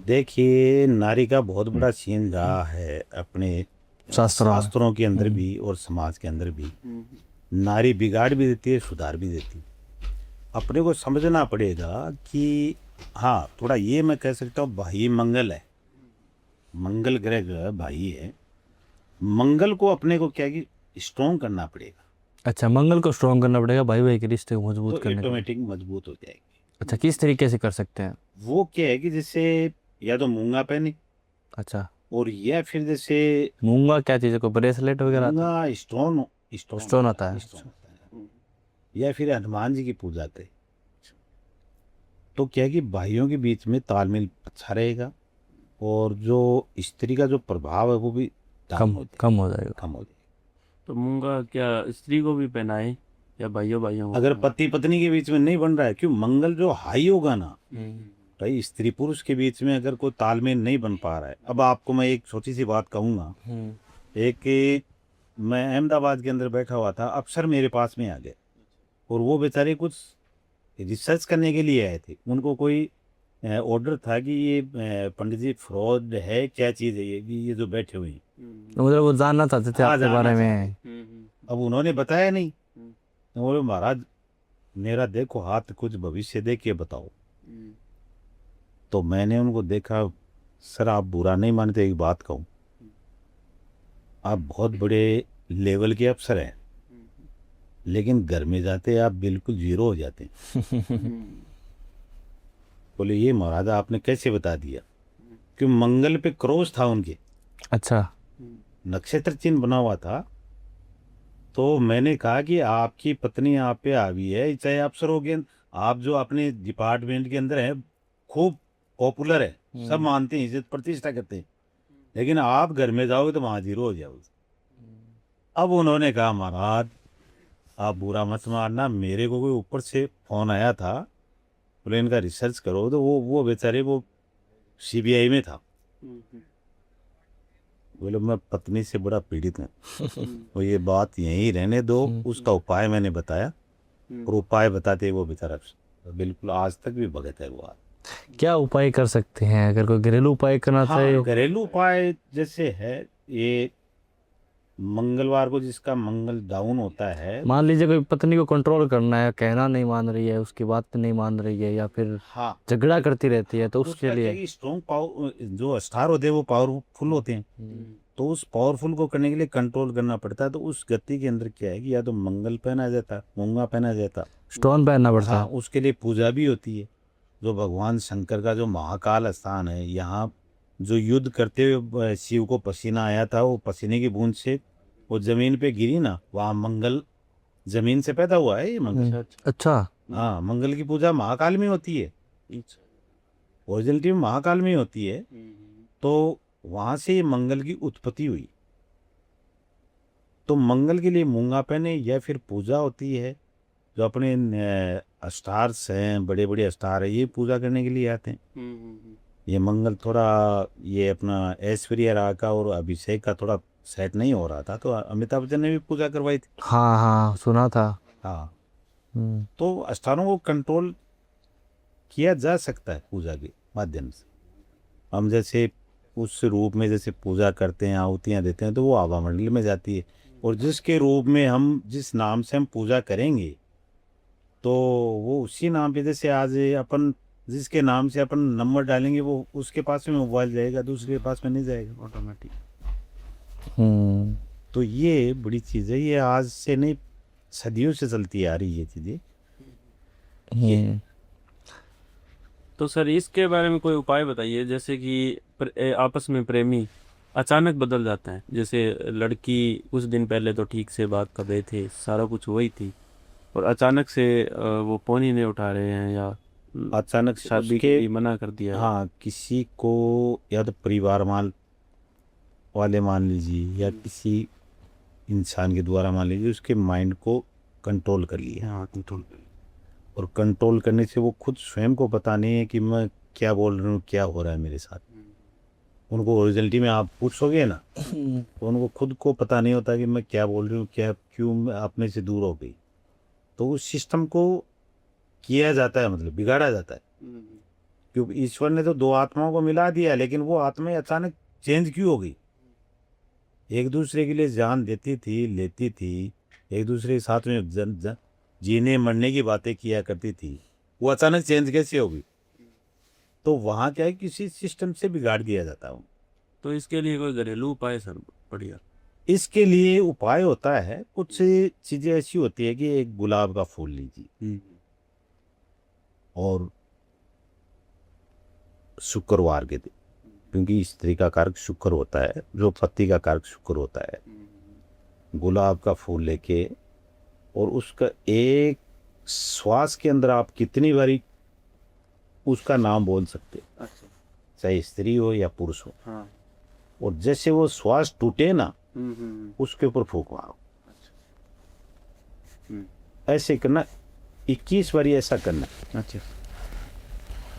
देखिए, नारी का बहुत बड़ा सीन रहा है अपने शास्त्रों के अंदर भी और समाज के अंदर भी। नारी बिगाड़ भी देती है, सुधार भी देती है। अपने को समझना पड़ेगा कि हाँ, थोड़ा ये मैं कह सकता हूँ, भाई मंगल है, मंगल ग्रह जो है भाई है, मंगल को अपने को क्या कि स्ट्रॉन्ग करना पड़ेगा, अच्छा, मंगल को स्ट्रॉन्ग करना पड़ेगा भाई भाई के रिश्ते को मजबूत तो करने के लिए। ऑटोमेटिक मजबूत हो जाएगी। अच्छा, किस तरीके से कर सकते हैं? वो क्या है कि जैसे या तो मूंगा पहने, अच्छा, और या फिर जैसे मूंगा क्या चीज़ है, कोई ब्रेसलेट वगैरह आता है? मूंगा स्टोन स्टोन आता है। स्टोन होता है। या फिर हनुमान जी की पूजा करे, तो क्या है कि भाइयों के बीच में तालमेल अच्छा रहेगा, और जो स्त्री का जो प्रभाव है वो भी डाउन हो जाएगा, कम हो जाएगा। कम हो जाएगा। तो मूंगा क्या स्त्री को भी पहनाए या भाइयों भाइयों को अगर पहनाए? पति पत्नी के बीच में नहीं बन रहा है, क्यों मंगल जो हाई होगा ना, हम्म, भाई स्त्री पुरुष के बीच में अगर कोई तालमेल नहीं बन पा रहा है। अब आपको मैं एक छोटी सी बात कहूंगा। एक मैं अहमदाबाद के अंदर बैठा हुआ था, अफसर मेरे पास में आ गए, और वो बेचारे कुछ रिसर्च करने के लिए आए थे। उनको कोई ऑर्डर था कि ये पंडित जी फ्रॉड है, क्या चीज़ है ये जो बैठे हुए हैं। तो मतलब वो जानना चाहते थे हाँ, आपके जानना बारे चाहते में। अब उन्होंने बताया नहीं। हम्म। तो बोले महाराज मेरा देखो हाथ, कुछ भविष्य देख के बताओ। तो मैंने उनको देखा, सर आप बुरा नहीं मानते एक बात कहूँ, आप बहुत बड़े लेवल के अफसर हैं, लेकिन घर में जाते आप बिल्कुल जीरो हो जाते हैं। बोले ये महाराज आपने कैसे बता दिया? कि मंगल पे क्रॉस था उनके, अच्छा, नक्षत्र चिन्ह बना हुआ था। तो मैंने कहा कि आपकी पत्नी आप पे हावी है, चाहे अफसर हो गए, आप जो अपने डिपार्टमेंट के अंदर है खूब पॉपुलर है, सब मानते हैं, इज्जत प्रतिष्ठा करते हैं, लेकिन आप घर में जाओगे तो वहां जीरो हो जाओगे। अब उन्होंने कहा महाराज आप बुरा मत मानना, मेरे को कोई ऊपर से फोन आया था, बोले इनका रिसर्च करो। तो वो बेचारे वो सीबीआई में था। बोले मैं पत्नी से बड़ा पीड़ित हूँ, वो ये बात यहीं रहने दो। उसका उपाय मैंने बताया, और उपाय बताते वो बेचारा बिल्कुल आज तक भी भगत है वो। क्या उपाय कर सकते हैं अगर कोई घरेलू उपाय करना चाहे? हाँ, घरेलू उपाय जैसे है, ये मंगलवार को जिसका मंगल डाउन होता है, मान लीजिए कोई पत्नी को कंट्रोल करना है, कहना नहीं मान रही है, उसकी बात नहीं मान रही है, या फिर हाँ, झगड़ा करती रहती है, तो उसके लिए स्ट्रॉन्ग पावर जो स्टार होते हैं वो पावरफुल होते हैं, तो उस पावरफुल को करने के लिए कंट्रोल करना पड़ता है। तो उस गति के अंदर क्या है कि या तो मंगल पहना जाता, मूंगा पहना जाता, स्टोन पहनना पड़ता हाँ, है। उसके लिए पूजा भी होती है। जो भगवान शंकर का जो महाकाल स्थान है, यहाँ जो युद्ध करते हुए शिव को पसीना आया था, वो पसीने की बूंद से वो जमीन पे गिरी ना, वहाँ मंगल जमीन से पैदा हुआ है ये मंगल। अच्छा, हाँ, मंगल की पूजा महाकाल में होती है, ओरिजिनलिटी में महाकाल में होती है। तो वहां से ये मंगल की उत्पत्ति हुई। तो मंगल के लिए मूंगा पहने, या फिर पूजा होती है, जो अपने स्टार्स हैं, बड़े बड़े स्टार है, ये पूजा करने के लिए आते हैं। ये मंगल थोड़ा ये अपना ऐश्वर्या राय का और अभिषेक का थोड़ा सेट नहीं हो रहा था, तो अमिताभ बच्चन ने भी पूजा करवाई थी। हाँ हाँ, सुना था। हाँ, तो स्टारों को कंट्रोल किया जा सकता है पूजा के माध्यम से। हम जैसे उस रूप में जैसे पूजा करते हैं, आहुतियाँ देते हैं, तो वो आभा मंडल में जाती है, और जिसके रूप में हम जिस नाम से हम पूजा करेंगे, तो वो उसी नाम पे, जैसे आज अपन जिसके नाम से अपन नंबर डालेंगे, वो उसके पास में मोबाइल जाएगा, दूसरे के पास में नहीं जाएगा ऑटोमेटिक। तो ये बड़ी चीज़ है, ये आज से नहीं सदियों से चलती आ रही है चीज़ें। तो सर इसके बारे में कोई उपाय बताइए, जैसे कि आपस में प्रेमी अचानक बदल जाता है। जैसे लड़की कुछ दिन पहले तो ठीक से बात कर रहे थे, सारा कुछ वही थी, और अचानक से वो फोन ही नहीं उठा रहे हैं, या अचानक शादी के लिए मना कर दिया है। हाँ, किसी को या तो परिवार वाले मान लीजिए, या किसी इंसान के द्वारा मान लीजिए, उसके माइंड को कंट्रोल कर लिया। हाँ, कंट्रोल। और कंट्रोल करने से वो खुद स्वयं को पता नहीं है कि मैं क्या बोल रहा हूँ, क्या हो रहा है मेरे साथ। उनको ओरिजिनलिटी में आप पूछोगे ना, तो उनको खुद को पता नहीं होता कि मैं क्या बोल रही हूँ, क्या क्यों मैं अपने से दूर हो गई। तो उस सिस्टम को किया जाता है, मतलब बिगाड़ा जाता है, क्योंकि ईश्वर ने तो दो आत्माओं को मिला दिया, लेकिन वो आत्माएं अचानक चेंज क्यों हो गई? एक दूसरे के लिए जान देती थी, लेती थी, एक दूसरे के साथ में जीने मरने की बातें किया करती थी, वो अचानक चेंज कैसे हो गई? तो वहाँ क्या है, किसी सिस्टम से बिगाड़ दिया जाता है। तो इसके लिए कोई घरेलू उपाय सर बढ़िया? इसके लिए उपाय होता है, कुछ चीजें ऐसी होती है कि एक गुलाब का फूल लीजिए और शुक्रवार के दिन, क्योंकि स्त्री का कारक शुक्र होता है, जो पति का कारक शुक्र होता है, गुलाब का फूल लेके और उसका एक श्वास के अंदर आप कितनी बारी उसका नाम बोल सकते हैं, अच्छा। चाहे स्त्री हो या पुरुष हो, हाँ। और जैसे वो श्वास टूटे ना हम्म। उसके ऊपर फूक मारो। हम्म। ऐसे करना 21 बारी, ऐसा करना। अच्छा।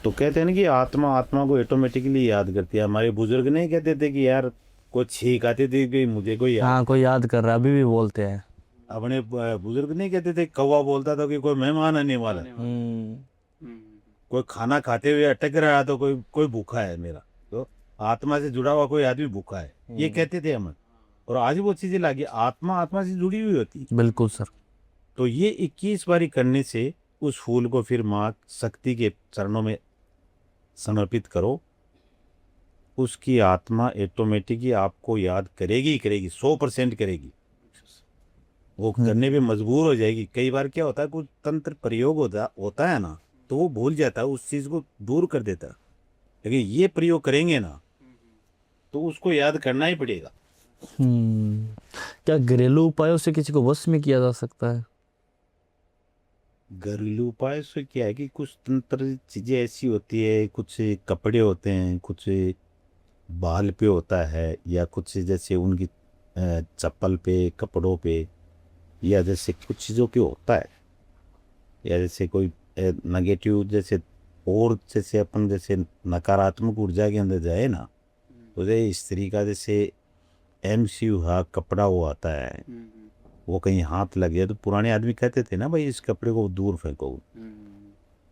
तो कहते हैं ना कि आत्मा आत्मा को ऑटोमेटिकली याद करती है। हमारे बुजुर्ग नहीं कहते थे कि यार कोई छींक आती थी कि मुझे कोई याद, हाँ, कोई याद कर रहा है, अभी भी बोलते हैं। अपने बुजुर्ग नहीं कहते थे, कौवा बोलता था कि कोई मेहमान आने वाला है, कोई खाना खाते हुए अटक रहा है तो कोई भूखा है मेरा, तो आत्मा से जुड़ा हुआ कोई आदमी भूखा है, ये कहते थे हम। और आज वो चीजें लागी, आत्मा आत्मा से जुड़ी हुई होती है। बिल्कुल सर। तो ये 21 बारी करने से उस फूल को फिर माँ शक्ति के चरणों में समर्पित करो, उसकी आत्मा ऑटोमेटिकली आपको याद करेगी ही करेगी, 100% करेगी, वो करने पे मजबूर हो जाएगी। कई बार क्या होता है, कुछ तंत्र प्रयोग होता है ना, तो वो भूल जाता है, उस चीज को दूर कर देता है। लेकिन ये प्रयोग करेंगे ना तो उसको याद करना ही पड़ेगा। क्या घरेलू उपायों से किसी को वश में किया जा सकता है? घरेलू उपाय से क्या है कि कुछ तंत्र चीजें ऐसी होती है, कुछ कपड़े होते हैं, कुछ बाल पे होता है, या कुछ जैसे उनकी चप्पल पे, कपड़ों पे, या जैसे कुछ चीज़ों पे होता है, या जैसे कोई नेगेटिव, जैसे और जैसे अपन जैसे नकारात्मक ऊर्जा के अंदर जाए ना, तो जैसे स्त्री का जैसे MC हुआ कपड़ा वो आता है, वो कहीं हाथ लग गया तो पुराने आदमी कहते थे ना भाई इस कपड़े को दूर फेंको,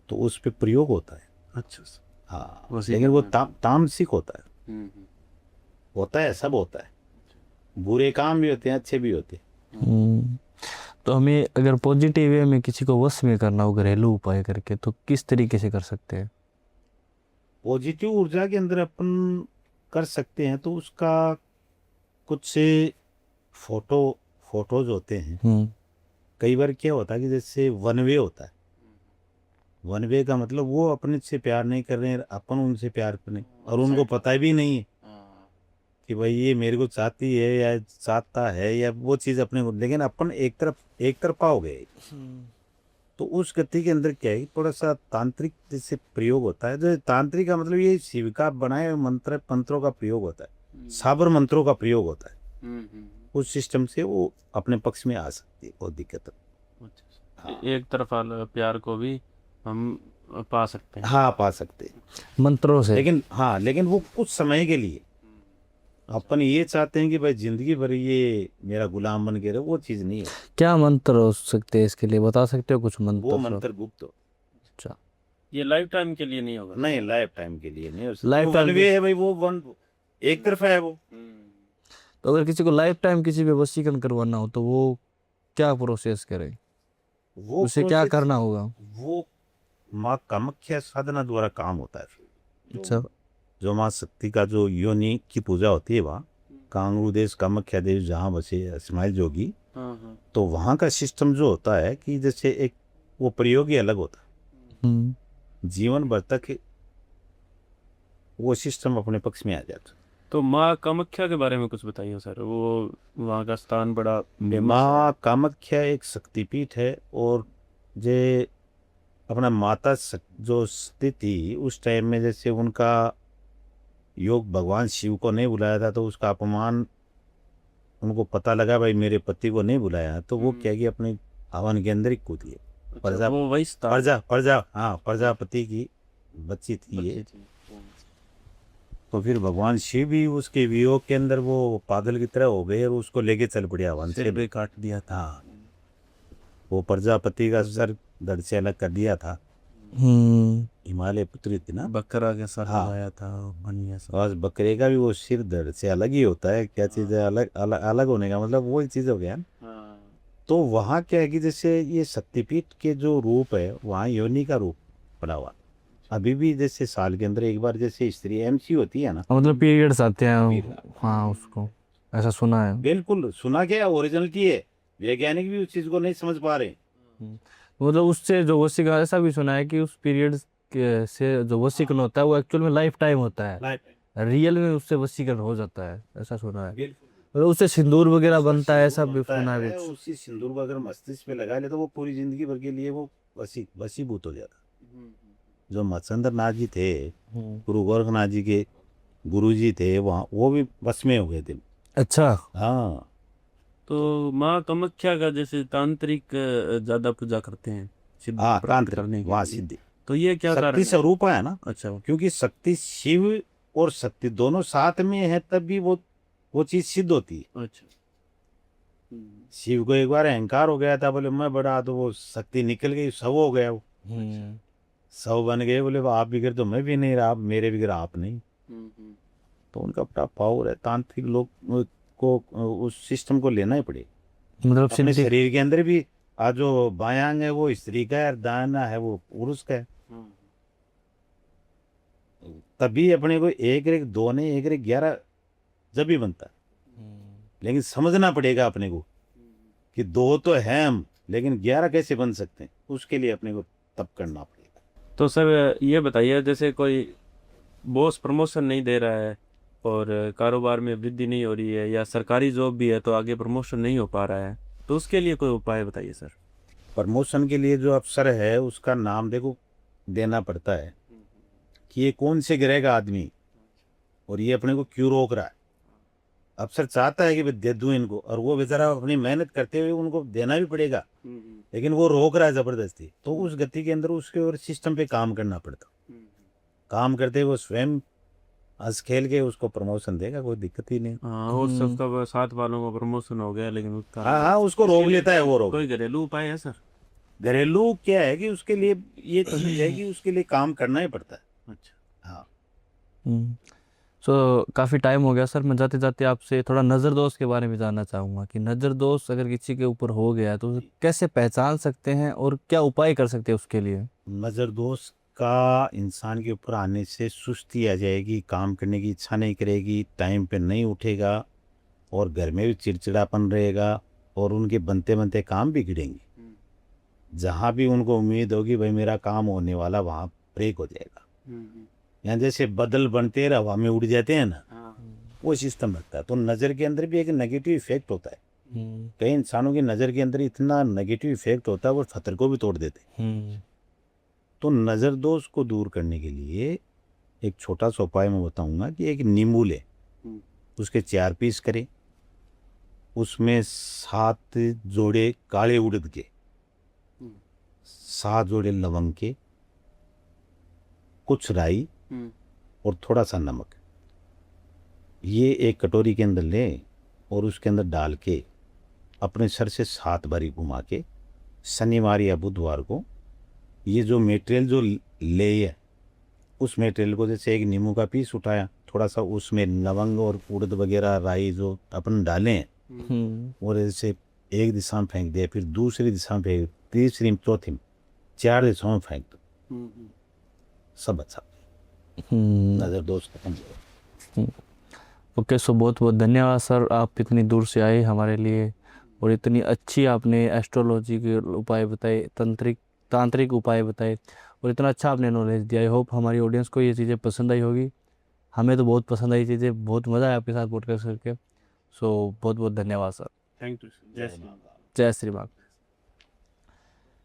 तो उस पे प्रयोग होता है। अच्छा। हाँ, वसी लेकिन वो करना तामसिक होता है, होता है, सब होता है, बुरे काम भी होते हैं, अच्छे भी होते हैं। तो हमें अगर पॉजिटिव वे में किसी को वश में करना हो घरेलू उपाय करके, तो किस तरीके से कर सकते हैं? पॉजिटिव ऊर्जा के अंदर अपन कर सकते हैं तो उसका कुछ फोटोज होते हैं। कई बार क्या होता है कि जैसे वन वे होता है, वन वे का मतलब वो अपने से प्यार नहीं कर रहे हैं, अपन उनसे प्यार करें, और उनको पता भी नहीं है कि भाई ये मेरे को चाहती है या चाहता है, या वो चीज़ अपने को, लेकिन अपन एक तरफा हो गए। तो उस गति के अंदर क्या है, थोड़ा सा तांत्रिक जैसे प्रयोग होता है। जो तांत्रिक का मतलब ये शिव का बनाए हुए मंत्रों का प्रयोग होता है, साबर मंत्रों का प्रयोग होता है। उस सिस्टम से वो अपने पक्ष में आ सकती है, बहुत दिक्कत है। हाँ। एक तरफा प्यार को भी हम पा सकते हैं। हाँ, पा सकते हैं मंत्रों से। लेकिन वो कुछ समय के लिए। अपन ये चाहते हैं कि भाई जिंदगी भर ये मेरा गुलाम बन के रहे, वो चीज नहीं है। क्या मंत्र हो सकते हैं इसके लिए, बता सकते हो कुछ मंत्र? वो मंत्र गुप्त हो। अच्छा, ये लाइफ टाइम के लिए नहीं होगा? नहीं, लाइफ टाइम के लिए नहीं हो सकता। लाइफ वो टाइम वन वे है भाई, वो वन एक तरफा है वो। तो अगर किसी को लाइफ टाइम किसी पे वशीकरण करवाना हो तो वो क्या प्रोसेस करे, वो उसे क्या प्रोसेस- करना होगा? वो माँ कामाख्या साधना द्वारा काम होता है। अच्छा। जो माँ शक्ति का जो योनि की पूजा होती है, वहाँ कांगू देश कामाख्या देवी जहाँ बसे स्माइल जोगी, तो वहाँ का सिस्टम जो होता है कि जैसे एक वो प्रयोग ही अलग होता है, जीवन भर तक वो सिस्टम अपने पक्ष में आ जाता है। तो माँ कामाख्या के बारे में कुछ बताइए सर, वो वहाँ का स्थान बड़ा फेमस है। माँ कामाख्या एक शक्तिपीठ है, और जे अपना माता जो सती थी उस टाइम में, जैसे उनका योग भगवान शिव को नहीं बुलाया था, तो उसका अपमान उनको पता लगा, भाई मेरे पति को नहीं बुलाया, तो वो क्या कि अपने हवन के अंदर ही कूद गए। अच्छा, वो वही स्थान प्रजापति की बच्ची थी ये। तो फिर भगवान शिव भी उसके वियोग के अंदर वो पागल की तरह हो गए और उसको लेके चल पड़े हवन से। सिर पे काट दिया था। वो प्रजापति का सर धड़ से अलग कर दिया था। हिमालय पुत्री थी ना, बकरा के साथ हाँ। लगाया था बढ़िया सा। और बकरे का भी वो सिर धड़ से अलग ही होता है। क्या चीज़ है, अलग होने का मतलब वही चीज़ हो गया। तो वहाँ क्या है कि जैसे ये शक्तिपीठ के जो रूप है, वहाँ योनि का रूप बना हुआ। अभी भी जैसे साल के अंदर एक बार जैसे स्त्री MC होती है ना, मतलब पीरियड्स आते हैं। हाँ, उसको ऐसा सुना है। बिल्कुल सुना क्या, ओरिजिनलिटी है, वैज्ञानिक भी उस चीज को नहीं समझ पा रहे। मतलब उससे जो वसीकरण, ऐसा भी सुना है कि उस पीरियड से जो वसीकरण होता है वो एक्चुअल में लाइफ टाइम होता है, रियल में उससे वसीकरण हो जाता है, ऐसा सुना है। बिल्कुल मतलब उससे सिंदूर वगैरह बनता है, ऐसा भी बनता सुना है है, कुछ। उसी सिंदूर को अगर मस्तिष्क पे लगा ले तो वो पूरी जिंदगी भर के लिए वो वसीभूत हो जाता। जो मत्स्येंद्र नाथ जी थे, गुरु गोरखनाथ जी के गुरु जी थे वहाँ, वो भी बस में हो गए थे। अच्छा। हाँ तो माँ कामाख्या का जैसे तांत्रिक ज्यादा पूजा करते हैं सिद्ध हाँ, प्राप्त तांत्रिक करने के वहाँ लिए, सिद्धि तो ये क्या कारण शक्ति है? स्वरूप है ना, अच्छा। क्योंकि शक्ति शिव और शक्ति दोनों साथ में है तब भी वो चीज सिद्ध होती है। अच्छा। शिव को एक बार अहंकार हो गया था, बोले मैं बड़ा, तो वो शक्ति निकल गई, सब हो गया, वो सब बन गए, बोले आप बिगड़ तो मैं भी नहीं रहा, आप मेरे बिगड़ आप नहीं। तो उनका बड़ा पावर है, तांत्रिक लोग को उस सिस्टम को लेना ही पड़ेगा। मतलब अपने सिद्धि। शरीर के अंदर भी आज जो बायांग है वो स्त्री का है और दायां है वो पुरुष का है। तभी अपने को एक एक दो नहीं, एक एक 11 जब भी बनता है। लेकिन समझना पड़ेगा अपने को कि दो तो है हम, लेकिन 11 कैसे बन सकते हैं, उसके लिए अपने को तब करना पड़ेगा। तो सर ये बताइए, जैसे कोई बॉस प्रमोशन नहीं दे रहा है और कारोबार में वृद्धि नहीं हो रही है, या सरकारी जॉब भी है तो आगे प्रमोशन नहीं हो पा रहा है, तो उसके लिए कोई उपाय बताइए सर। प्रमोशन के लिए जो अफसर है उसका नाम देखो देना पड़ता है कि ये कौन से ग्रह का आदमी और ये अपने को क्यों रोक रहा है। अफसर चाहता है कि मैं दे दूं इनको, और वो बेचारा अपनी मेहनत करते हुए उनको देना भी पड़ेगा, लेकिन वो रोक रहा है जबरदस्ती। तो उस गति के अंदर उसके और सिस्टम पे काम करना पड़ता। काम करते वो स्वयं हंस खेल के उसको प्रमोशन देगा, कोई दिक्कत ही नहीं। हाँ, और सबका साथ वालों का प्रमोशन हो गया लेकिन उसका हाँ हाँ, उसको रोक लेता है, वो रोक। कोई घरेलू उपाय है सर? घरेलू क्या है कि उसके लिए ये चीज है कि उसके लिए काम करना ही पड़ता है। अच्छा। हाँ सो काफ़ी टाइम हो गया सर, मैं जाते जाते आपसे थोड़ा नज़र दोष के बारे में जानना चाहूँगा कि नज़र दोष अगर किसी के ऊपर हो गया है तो उसे कैसे पहचान सकते हैं और क्या उपाय कर सकते हैं उसके लिए। नजर दोष का इंसान के ऊपर आने से सुस्ती आ जाएगी, काम करने की इच्छा नहीं करेगी, टाइम पे नहीं उठेगा, और घर में भी चिड़चिड़ापन रहेगा, और उनके बनते बनते काम बिगड़ेंगे। जहाँ भी उनको उम्मीद होगी भाई मेरा काम होने वाला, वहाँ ब्रेक हो जाएगा। यहाँ जैसे बदल बनते हैं हवा में उड़ जाते हैं ना, वो सिस्टम लगता है। तो नज़र के अंदर भी एक नेगेटिव इफेक्ट होता है। कई इंसानों की नज़र के अंदर इतना नेगेटिव इफेक्ट होता है वो फतर को भी तोड़ देते हैं। तो नज़र दोष को दूर करने के लिए एक छोटा सा उपाय मैं बताऊंगा कि एक नींबू ले, उसके 4 पीस करें, उसमें 7 जोड़े काले उड़द के, 7 जोड़े लवंग के, कुछ राई और थोड़ा सा नमक, ये एक कटोरी के अंदर लें और उसके अंदर डाल के अपने सर से 7 बारी घुमा के शनिवार या बुधवार को ये जो मटेरियल जो ले है उस मटेरियल को, जैसे एक नींबू का पीस उठाया, थोड़ा सा उसमें लवंग और उड़द वगैरह राई जो अपन डालें और जैसे एक दिशा में फेंक दिया, फिर दूसरी दिशा में फेंक, तीसरी चौथी में, 4 दिशाओं में फेंक दो, सब अच्छा, नजर दोष खत्म हो। ओके, सो बहुत बहुत धन्यवाद सर, आप इतनी दूर से आए हमारे लिए और इतनी अच्छी आपने एस्ट्रोलॉजी के उपाय बताए, तांत्रिक उपाय बताए और इतना अच्छा आपने नॉलेज दिया। आई होप हमारी ऑडियंस को ये चीज़ें पसंद आई होगी। हमें तो बहुत पसंद आई चीज़ें, बहुत मज़ा आया आपके साथ पॉडकास्ट करके। सो बहुत बहुत धन्यवाद सर। Thank you sir. जय श्री राम। जय श्री राम।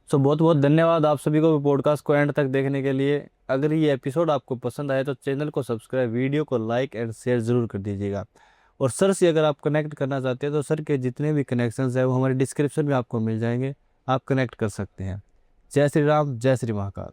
सो बहुत बहुत धन्यवाद आप सभी को पॉडकास्ट को एंड तक देखने के लिए। अगर ये एपिसोड आपको पसंद आए तो चैनल को सब्सक्राइब, वीडियो को लाइक एंड शेयर ज़रूर कर दीजिएगा। और सर से अगर आप कनेक्ट करना चाहते हैं तो सर के जितने भी कनेक्शंस हैं वो हमारे डिस्क्रिप्शन में आपको मिल जाएंगे, आप कनेक्ट कर सकते हैं। जय श्री राम, जय श्री महाकाल।